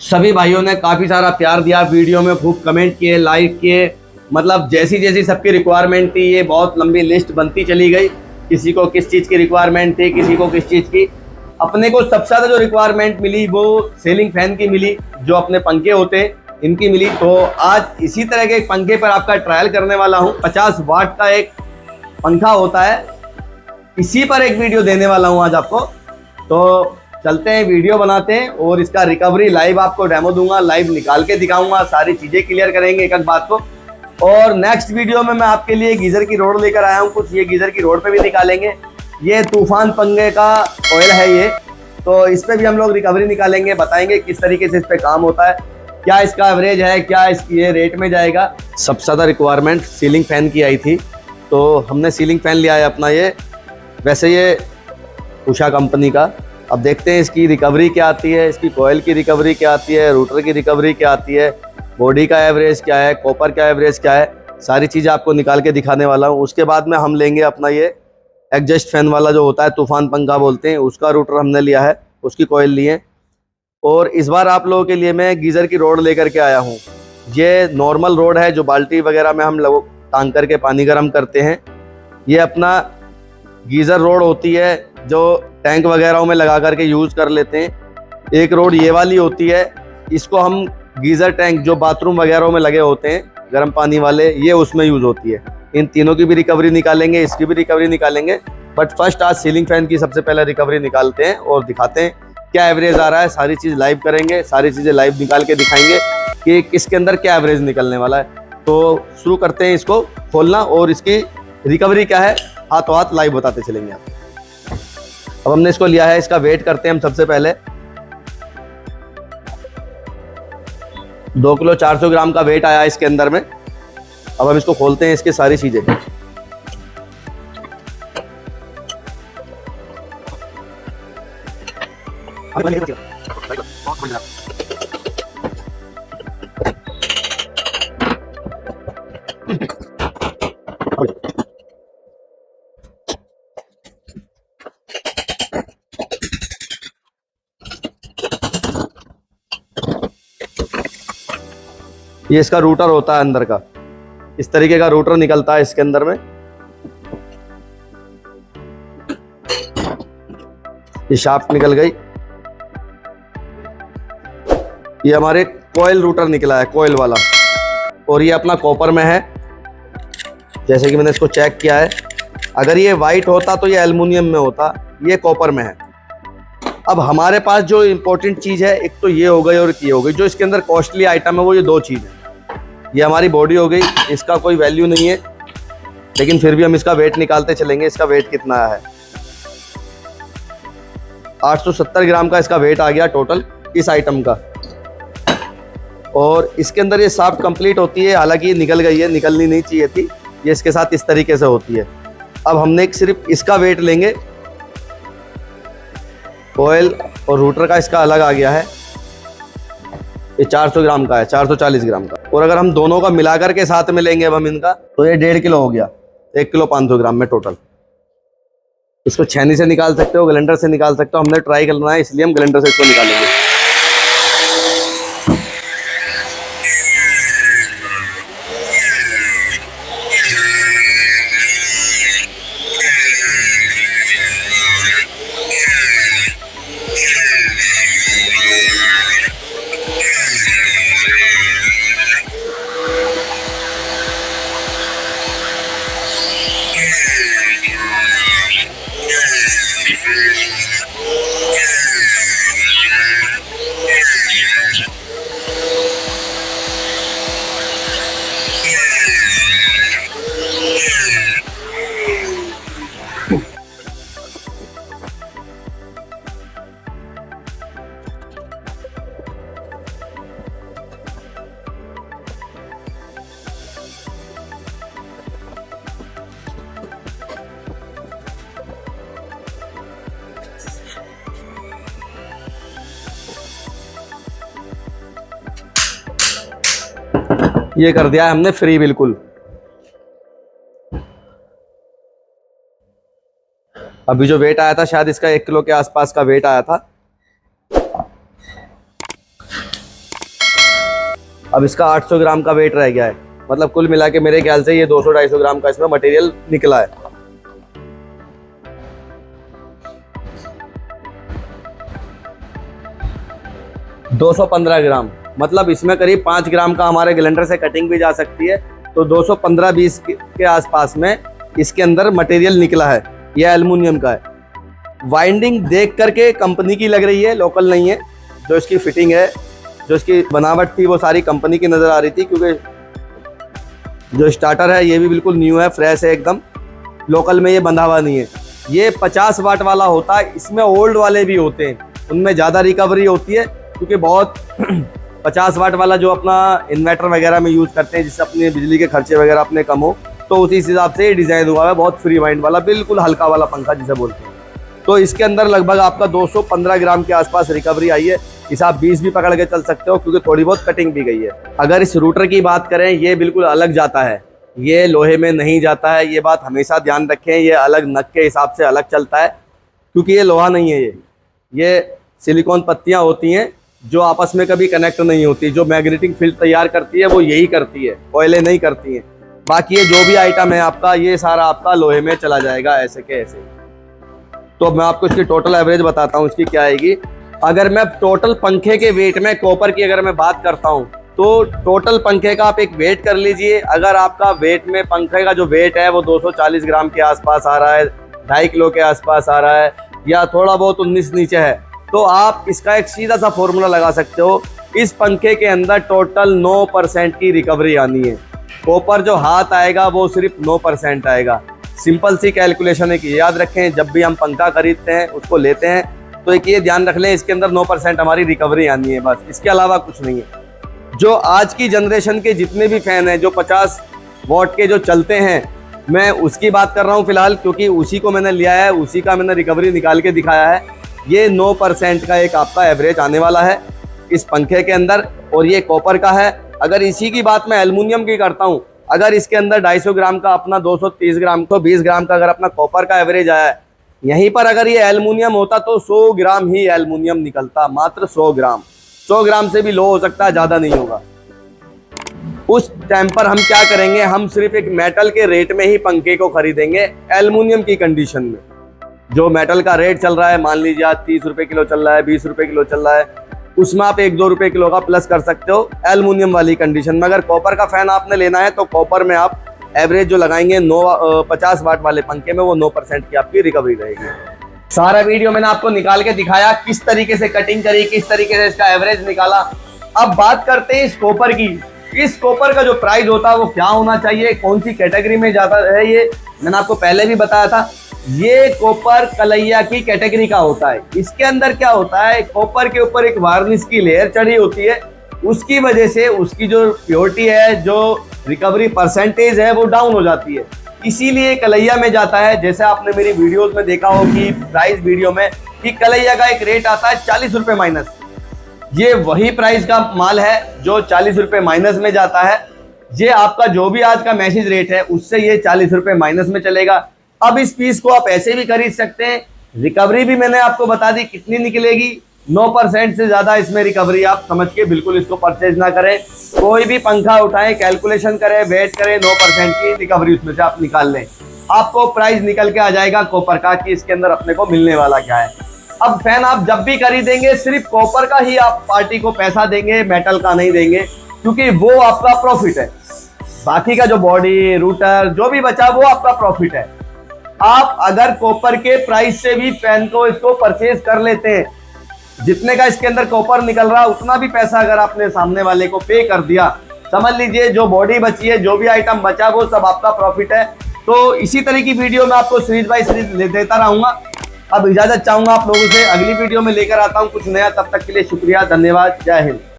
सभी भाइयों ने काफ़ी सारा प्यार दिया, वीडियो में खूब कमेंट किए, लाइक किए। मतलब जैसी जैसी सबकी रिक्वायरमेंट थी, ये बहुत लंबी लिस्ट बनती चली गई। किसी को किस चीज़ की रिक्वायरमेंट थी, किसी को किस चीज़ की। अपने को सबसे ज़्यादा जो रिक्वायरमेंट मिली वो सीलिंग फैन की मिली, जो अपने पंखे होते हैं इनकी मिली। तो आज इसी तरह के एक पंखे पर आपका ट्रायल करने वाला हूँ। 50 वाट का एक पंखा होता है, इसी पर एक वीडियो देने वाला हूँ आज आपको। तो चलते हैं, वीडियो बनाते हैं और इसका रिकवरी लाइव आपको डेमो दूंगा, लाइव निकाल के दिखाऊंगा, सारी चीज़ें क्लियर करेंगे एक एक बात को। और नेक्स्ट वीडियो में मैं आपके लिए गीज़र की रोड लेकर आया हूँ, कुछ ये गीज़र की रोड पे भी निकालेंगे। ये तूफान पंखे का ऑयल है ये, तो इस पर भी हम लोग रिकवरी निकालेंगे, बताएंगे किस तरीके से इस पर काम होता है, क्या इसका एवरेज है, क्या इसकी ये रेट में जाएगा। सबसे ज़्यादा रिक्वायरमेंट सीलिंग फैन की आई थी, तो हमने सीलिंग फैन लिया है अपना ये। वैसे ये उषा कंपनी का। अब देखते हैं इसकी रिकवरी क्या आती है, इसकी कॉइल की रिकवरी क्या आती है, रूटर की रिकवरी क्या आती है, बॉडी का एवरेज क्या है, कॉपर का एवरेज क्या है, सारी चीज़ें आपको निकाल के दिखाने वाला हूँ। उसके बाद में हम लेंगे अपना ये एग्जस्ट फैन वाला जो होता है, तूफान पंखा बोलते हैं, उसका रूटर हमने लिया है, उसकी कॉइल लिए। और इस बार आप लोगों के लिए मैं गीज़र की रोड लेकर के आया हूँ। ये नॉर्मल रोड है जो बाल्टी वगैरह में हम लोग टांग करके पानी गर्म करते हैं। ये अपना गीज़र रोड होती है जो टैंक वगैरह में लगा करके यूज़ कर लेते हैं। एक रोड ये वाली होती है, इसको हम गीज़र टैंक जो बाथरूम वगैरह में लगे होते हैं गर्म पानी वाले, ये उसमें यूज़ होती है। इन तीनों की भी रिकवरी निकालेंगे, इसकी भी रिकवरी निकालेंगे। बट फर्स्ट आज सीलिंग फैन की सबसे पहले रिकवरी निकालते हैं और दिखाते हैं क्या एवरेज आ रहा है। सारी चीज़ लाइव करेंगे, सारी चीज़ें लाइव निकाल के दिखाएंगे कि किसके अंदर क्या एवरेज निकलने वाला है। तो शुरू करते हैं इसको खोलना और इसकी रिकवरी क्या है हाथों हाथ लाइव बताते चलेंगे आप। अब हमने इसको लिया है, इसका वेट करते हैं हम सबसे पहले। 2 किलो 400 ग्राम का वेट आया इसके अंदर में। अब हम इसको खोलते हैं, इसकी सारी चीजें। ये इसका रूटर होता है अंदर का, इस तरीके का रूटर निकलता है इसके अंदर में। ये शाफ्ट निकल गई। ये हमारे कॉइल रूटर निकला है, कॉइल वाला। और ये अपना कॉपर में है, जैसे कि मैंने इसको चेक किया है। अगर ये वाइट होता तो ये एल्युमिनियम में होता, ये कॉपर में है। अब हमारे पास जो इम्पोर्टेंट चीज़ है, एक तो ये हो गई और ये हो गई। जो इसके अंदर कॉस्टली आइटम है वो ये दो चीज़ है। ये हमारी बॉडी हो गई, इसका कोई वैल्यू नहीं है, लेकिन फिर भी हम इसका वेट निकालते चलेंगे। इसका वेट कितना है, 870 ग्राम का इसका वेट आ गया टोटल इस आइटम का। और इसके अंदर ये साफ्ट कंप्लीट होती है, हालांकि ये निकल गई है, निकलनी नहीं चाहिए थी। ये इसके साथ इस तरीके से होती है। अब हमने सिर्फ इसका वेट लेंगे, ऑयल और रूटर का इसका अलग आ गया है। ये 400 ग्राम का है, 440 ग्राम का। और अगर हम दोनों का मिलाकर के साथ में लेंगे अब हम इनका, तो ये 1.5 किलो हो गया, 1 किलो 500 ग्राम में टोटल। इसको छेनी से निकाल सकते हो, ग्राइंडर से निकाल सकते हो। हमने ट्राई करना है इसलिए हम ग्राइंडर से इसको निकालेंगे। ये कर दिया है हमने फ्री बिल्कुल। अभी जो वेट आया था शायद इसका 1 किलो के आसपास का वेट आया था। अब इसका 800 ग्राम का वेट रह गया है। मतलब कुल मिला के मेरे ख्याल से ये 200-250 ग्राम का इसमें मटेरियल निकला है। $215 ग्राम, मतलब इसमें करीब 5 ग्राम का हमारे ग्राइंडर से कटिंग भी जा सकती है। तो 215-20 के आसपास में इसके अंदर मटेरियल निकला है। यह एल्युमिनियम का है। वाइंडिंग देख करके कंपनी की लग रही है, लोकल नहीं है। जो इसकी फिटिंग है, जो इसकी बनावट थी, वो सारी कंपनी की नज़र आ रही थी, क्योंकि जो स्टार्टर है ये भी बिल्कुल न्यू है, फ्रेश है एकदम। लोकल में ये बंधा हुआ नहीं है। ये 50 वाट वाला होता है। इसमें ओल्ड वाले भी होते हैं, उनमें ज़्यादा रिकवरी होती है, क्योंकि बहुत 50 वाट वाला जो अपना इन्वर्टर वगैरह में यूज़ करते हैं, जिससे अपने बिजली के खर्चे वगैरह अपने कम हो, तो उसी हिसाब से डिज़ाइन हुआ है। बहुत फ्री वाइंड वाला, बिल्कुल हल्का वाला पंखा जिसे बोलते हैं। तो इसके अंदर लगभग आपका 215 ग्राम के आसपास रिकवरी आई है। इस आप 20 भी पकड़ के चल सकते हो, क्योंकि थोड़ी बहुत कटिंग भी गई है। अगर इस रूटर की बात करें, ये बिल्कुल अलग जाता है, ये लोहे में नहीं जाता है। ये बात हमेशा ध्यान रखें, ये अलग नग के हिसाब से अलग चलता है, क्योंकि ये लोहा नहीं है। ये सिलिकॉन पत्तियाँ होती हैं जो आपस में कभी कनेक्ट नहीं होती। जो मैग्नेटिक फील्ड तैयार करती है वो यही करती है, कोयले नहीं करती हैं। बाकी ये जो भी आइटम है आपका, ये सारा आपका लोहे में चला जाएगा, ऐसे के ऐसे। तो मैं आपको इसकी टोटल एवरेज बताता हूँ इसकी क्या आएगी। अगर मैं टोटल पंखे के वेट में कॉपर की अगर मैं बात करता हूँ, तो टोटल पंखे का आप एक वेट कर लीजिए। अगर आपका वेट में पंखे का जो वेट है वो 240 ग्राम के आसपास आ रहा है, 2.5 किलो के आसपास आ रहा है, या थोड़ा बहुत 19 नीचे है, तो आप इसका एक सीधा सा फॉर्मूला लगा सकते हो। इस पंखे के अंदर टोटल 9% की रिकवरी आनी है। कॉपर जो हाथ आएगा वो सिर्फ 9% आएगा। सिंपल सी कैलकुलेशन है कि याद रखें, जब भी हम पंखा खरीदते हैं, उसको लेते हैं, तो एक ये ध्यान रख लें, इसके अंदर 9% हमारी रिकवरी आनी है, बस। इसके अलावा कुछ नहीं है। जो आज की जनरेशन के जितने भी फैन हैं, जो 50 वॉट के जो चलते हैं, मैं उसकी बात कर रहा हूँ फिलहाल, क्योंकि उसी को मैंने लिया है, उसी का मैंने रिकवरी निकाल के दिखाया है। ये 9% का एक आपका एवरेज आने वाला है इस पंखे के अंदर, और ये कॉपर का है। अगर इसी की बात मैं एल्युमिनियम की करता हूँ, अगर इसके अंदर 250 ग्राम का अपना 230 ग्राम तो 20 ग्राम का अगर अपना कॉपर का एवरेज आया है, यहीं पर अगर ये एल्युमिनियम होता तो 100 ग्राम ही एल्युमिनियम निकलता, मात्र 100 ग्राम। 100 ग्राम से भी लो हो सकता है, ज़्यादा नहीं होगा। उस टाइम पर हम क्या करेंगे, हम सिर्फ एक मेटल के रेट में ही पंखे को खरीदेंगे। एल्युमिनियम की कंडीशन में जो मेटल का रेट चल रहा है, मान लीजिए आज 30 रुपये किलो चल रहा है, 20 रुपये किलो चल रहा है, उसमें आप 1-2 रुपये किलो का प्लस कर सकते हो एल्युमिनियम वाली कंडीशन में। अगर कॉपर का फैन आपने लेना है, तो कॉपर में आप एवरेज जो लगाएंगे 50 वाट वाले पंखे में, वो 9% की आपकी रिकवरी रहेगी। सारा वीडियो मैंने आपको निकाल के दिखाया, किस तरीके से कटिंग करी, किस तरीके से इसका एवरेज निकाला। अब बात करते हैं इस कॉपर की। इस कॉपर का जो प्राइस होता है वो क्या होना चाहिए, कौन सी कैटेगरी में जाता है, ये मैंने आपको पहले भी बताया था। ये कॉपर कलैया की कैटेगरी का होता है। इसके अंदर क्या होता है, कॉपर के ऊपर एक वार्निश की लेयर चढ़ी होती है, उसकी वजह से उसकी जो प्योरिटी है, जो रिकवरी परसेंटेज है, वो डाउन हो जाती है, इसीलिए कलैया में जाता है। जैसे आपने मेरी वीडियोस में देखा हो कि प्राइस वीडियो में कि कलैया का एक रेट आता है 40 रुपये माइनस। ये वही प्राइस का माल है जो 40 रुपये माइनस में जाता है। ये आपका जो भी आज का मैसेज रेट है, उससे ये 40 रुपये माइनस में चलेगा। अब इस पीस को आप ऐसे भी खरीद सकते हैं। रिकवरी भी मैंने आपको बता दी कितनी निकलेगी, 9% से ज़्यादा इसमें रिकवरी। आप समझ के बिल्कुल इसको परचेज ना करें। कोई भी पंखा उठाएं, कैलकुलेशन करें, वेट करें, 9% की रिकवरी उसमें से आप निकाल लें, आपको प्राइस निकल के आ जाएगा कॉपर का कि इसके अंदर अपने को मिलने वाला क्या है। अब फैन आप जब भी खरीदेंगे, सिर्फ कॉपर का ही आप पार्टी को पैसा देंगे, मेटल का नहीं देंगे, क्योंकि वो आपका प्रॉफिट है। बाकी का जो बॉडी, रूटर, जो भी बचा वो आपका प्रॉफिट है। आप अगर कॉपर के प्राइस से भी फैन को इसको परचेज कर लेते हैं, जितने का इसके अंदर कॉपर निकल रहा, उतना भी पैसा अगर आपने सामने वाले को पे कर दिया, समझ लीजिए जो बॉडी बची है, जो भी आइटम बचा, वो सब आपका प्रॉफिट है। तो इसी तरह की वीडियो में आपको सीरीज बाय सीरीज देता रहूंगा। अब इजाजत चाहूंगा आप लोगों से, अगली वीडियो में लेकर आता हूं कुछ नया। तब तक के लिए शुक्रिया, धन्यवाद, जय हिंद।